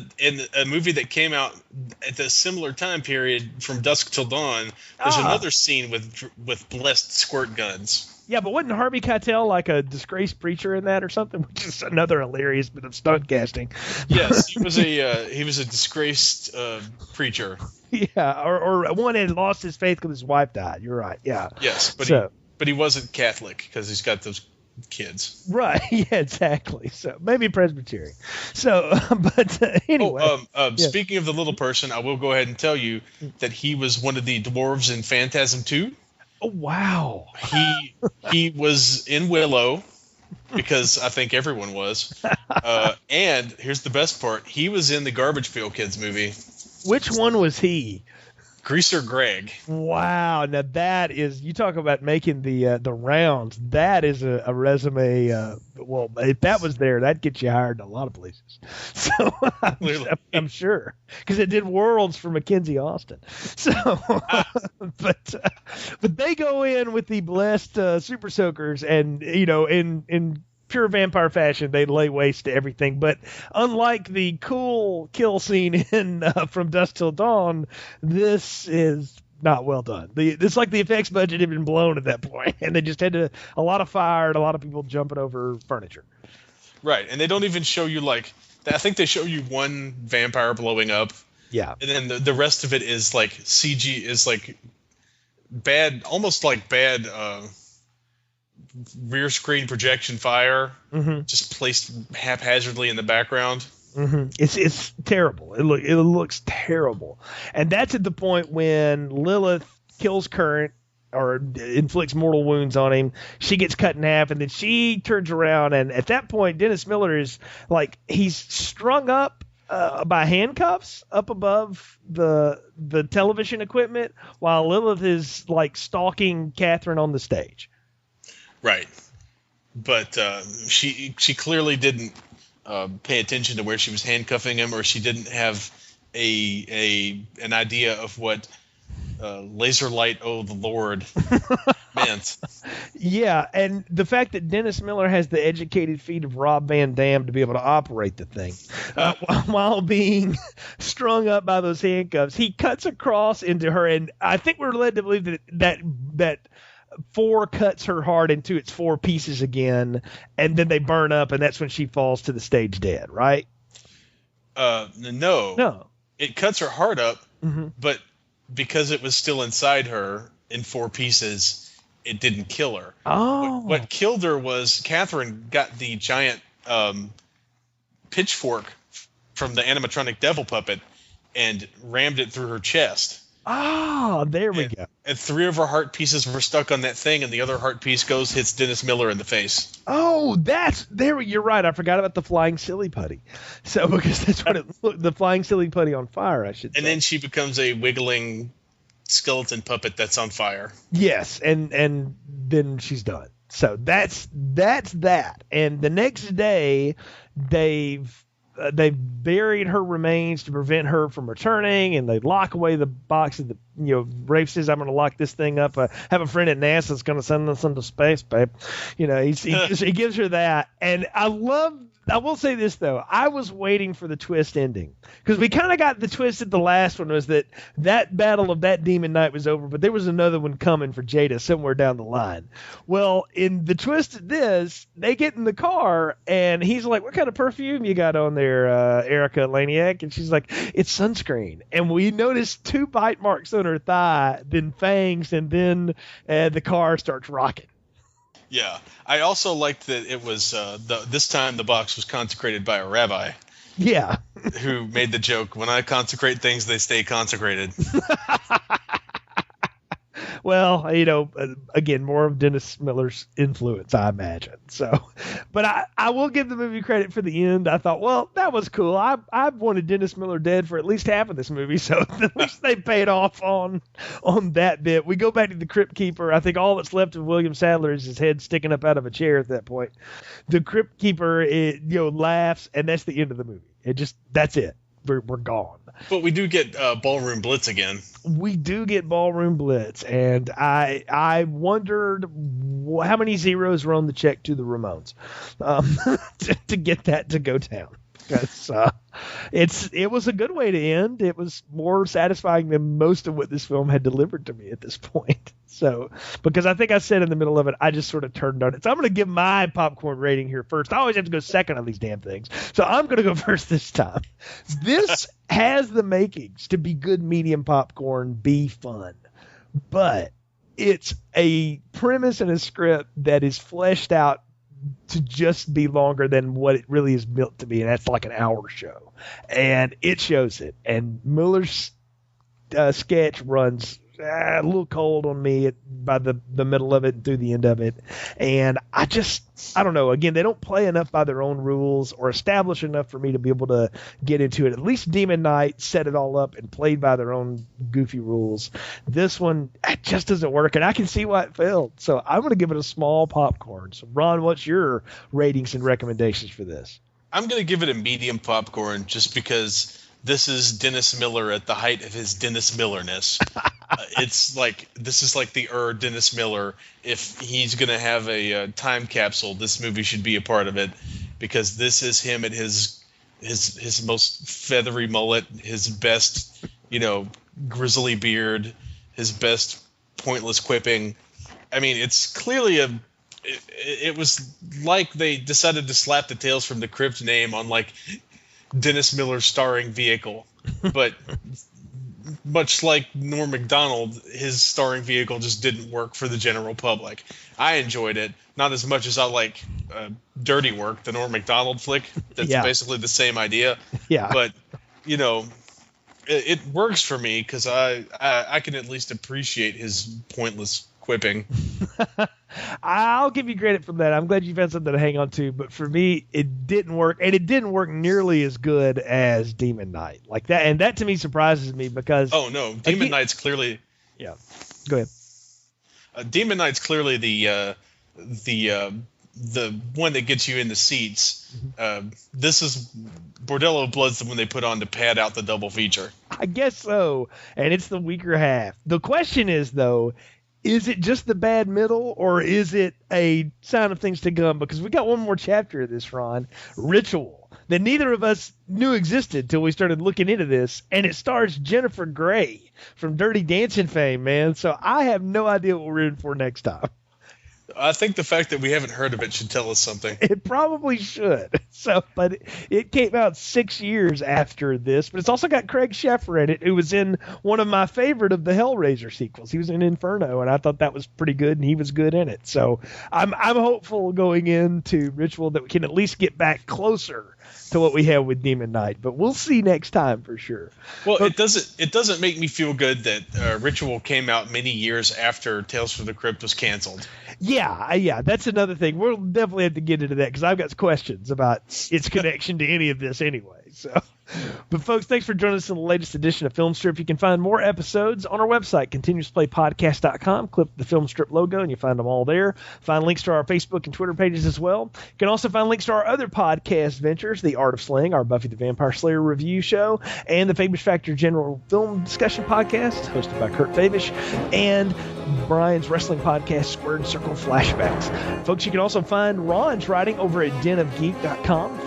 a movie that came out at the similar time period, From Dusk Till Dawn, there's another scene with blessed squirt guns. Yeah, but wasn't Harvey Keitel like a disgraced preacher in that or something? Which is another hilarious bit of stunt casting. Yes, he was a disgraced preacher. Yeah, or one had lost his faith because his wife died. You're right. Yeah. Yes, but he wasn't Catholic because he's got those kids. Right. Yeah, exactly. So maybe Presbyterian. So, but anyway. Speaking of the little person, I will go ahead and tell you that he was one of the dwarves in Phantasm 2. Oh, wow. He was in Willow. because I think everyone was. And here's the best part: he was in the Garbage Pail Kids movie. Which one was he? Greaser Greg. Wow, now that is, you talk about making the rounds. That is a resume. Well, if that was there, that'd get you hired in a lot of places. So I'm sure, because it did Worlds for Mackenzie Austin. So, but they go in with the blessed Super Soakers, and in pure vampire fashion, they lay waste to everything. But unlike the cool kill scene in From Dusk Till Dawn, this is not well done. It's like the effects budget had been blown at that point, and they just had a lot of fire and a lot of people jumping over furniture. Right, and they don't even show you, like, I think they show you one vampire blowing up. Yeah. And then the rest of it is like CG, is like bad, almost like bad rear screen projection fire, just placed haphazardly in the background. It's terrible. It looks terrible, and that's at the point when Lilith kills Current or inflicts mortal wounds on him. She gets cut in half, and then she turns around, and at that point, Dennis Miller is like, he's strung up by handcuffs up above the television equipment, while Lilith is like stalking Catherine on the stage. Right, but she clearly didn't pay attention to where she was handcuffing him, or she didn't have an idea of what laser light, oh the Lord, meant. Yeah, and the fact that Dennis Miller has the educated feet of Rob Van Dam to be able to operate the thing while being strung up by those handcuffs, he cuts across into her, and I think we're led to believe that 4 cuts her heart into its 4 pieces again, and then they burn up, and that's when she falls to the stage dead, right? No. It cuts her heart up, but because it was still inside her in 4 pieces, it didn't kill her. Oh. What killed her was Catherine got the giant pitchfork from the animatronic devil puppet and rammed it through her chest. Ah, there we go. And 3 of her heart pieces were stuck on that thing, and the other heart piece hits Dennis Miller in the face. Oh, you're right. I forgot about the flying silly putty. So, because that's what it looked, the flying silly putty on fire, I should say. And then she becomes a wiggling skeleton puppet that's on fire. Yes, and then she's done. So that's that. And the next day, they've buried her remains to prevent her from returning, and they lock away the box of the, Rafe says, I'm going to lock this thing up. I have a friend at NASA that's going to send us into space, babe. He gives her that. And I will say this, though. I was waiting for the twist ending, because we kind of got the twist at the last one, was that battle of that demon night was over, but there was another one coming for Jada somewhere down the line. Well, in the twist of this, they get in the car, and he's like, what kind of perfume you got on there, Erica Laniak? And she's like, it's sunscreen. And we noticed 2 bite marks on her thigh, then fangs, and then the car starts rocking. Yeah, I also liked that it was this time the box was consecrated by a rabbi. Yeah, who made the joke, when I consecrate things, they stay consecrated. Well, again, more of Dennis Miller's influence, I imagine. So, but I will give the movie credit for the end. I thought, well, that was cool. I've wanted Dennis Miller dead for at least half of this movie, so at least they paid off on that bit. We go back to the Crypt Keeper. I think all that's left of William Sadler is his head sticking up out of a chair at that point. The Crypt Keeper, laughs, and that's the end of the movie. That's it. We're gone. But we do get Ballroom Blitz again. We do get Ballroom Blitz, and I wondered how many zeros were on the check to the Ramones to get that to go down. Because it was a good way to end. It was more satisfying than most of what this film had delivered to me at this point. So, because I think I said in the middle of it, I just sort of turned on it. So I'm going to give my popcorn rating here first. I always have to go second on these damn things. So I'm going to go first this time. This has the makings to be good medium popcorn, be fun. But it's a premise and a script that is fleshed out to just be longer than what it really is built to be, and that's like an hour show, and it shows it. And Miller's sketch runs a little cold on me by the middle of it and through the end of it. And I don't know. Again, they don't play enough by their own rules or establish enough for me to be able to get into it. At least Demon Knight set it all up and played by their own goofy rules. This one, it just doesn't work, and I can see why it failed. So I'm going to give it a small popcorn. So, Ron, what's your ratings and recommendations for this? I'm going to give it a medium popcorn just because this is Dennis Miller at the height of his Dennis Millerness. This is like the Dennis Miller. If he's going to have a time capsule, this movie should be a part of it, because this is him at his most feathery mullet, his best, grizzly beard, his best pointless quipping. I mean, it's clearly it was like they decided to slap the Tales from the Crypt name on like Dennis Miller's starring vehicle, but much like Norm Macdonald, his starring vehicle just didn't work for the general public. I enjoyed it, not as much as I like Dirty Work, the Norm Macdonald flick. That's basically the same idea. Yeah. But, it works for me because I can at least appreciate his pointless quipping. I'll give you credit for that. I'm glad you found something to hang on to, but for me, it didn't work, and it didn't work nearly as good as Demon Knight. Like that, and that to me surprises me because Demon Knight's clearly Go ahead. Demon Knight's clearly the one that gets you in the seats. This is Bordello of Blood's the one they put on to pad out the double feature. I guess so, and it's the weaker half. The question is, though, is it just the bad middle, or is it a sign of things to come? Because we got one more chapter of this, Ron, Ritual, that neither of us knew existed till we started looking into this, and it stars Jennifer Grey from Dirty Dancing fame, man. So I have no idea what we're in for next time. I think the fact that we haven't heard of it should tell us something. It probably should. But it came out 6 years after this. But it's also got Craig Sheffer in it, who was in one of my favorite of the Hellraiser sequels. He was in Inferno, and I thought that was pretty good, and he was good in it. So I'm hopeful going into Ritual that we can at least get back closer to what we have with Demon Knight. But we'll see next time for sure. Well, it doesn't make me feel good that Ritual came out many years after Tales from the Crypt was canceled. Yeah, that's another thing. We'll definitely have to get into that because I've got questions about its connection to any of this anyway. So, but folks, thanks for joining us in the latest edition of Film Strip. You can find more episodes on our website, continuousplaypodcast.com. Click the Film Strip logo and you find them all there. Find links to our Facebook and Twitter pages as well. You can also find links to our other podcast ventures, The Art of Slaying, our Buffy the Vampire Slayer review show, and the Fabish Factor General Film Discussion Podcast, hosted by Kurt Fabish, and Brian's wrestling podcast, Squared Circle Flashbacks. Folks, you can also find Ron's writing over at denofgeek.com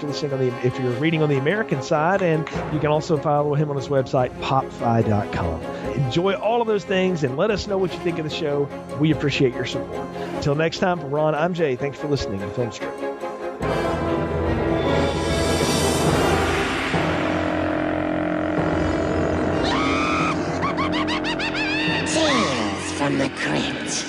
if you're reading on the American side, and you can also follow him on his website, popfi.com. Enjoy all of those things and let us know what you think of the show. We appreciate your support. Until next time, for Ron, I'm Jay. Thanks for listening to Film Strip. Tales from the Crypt.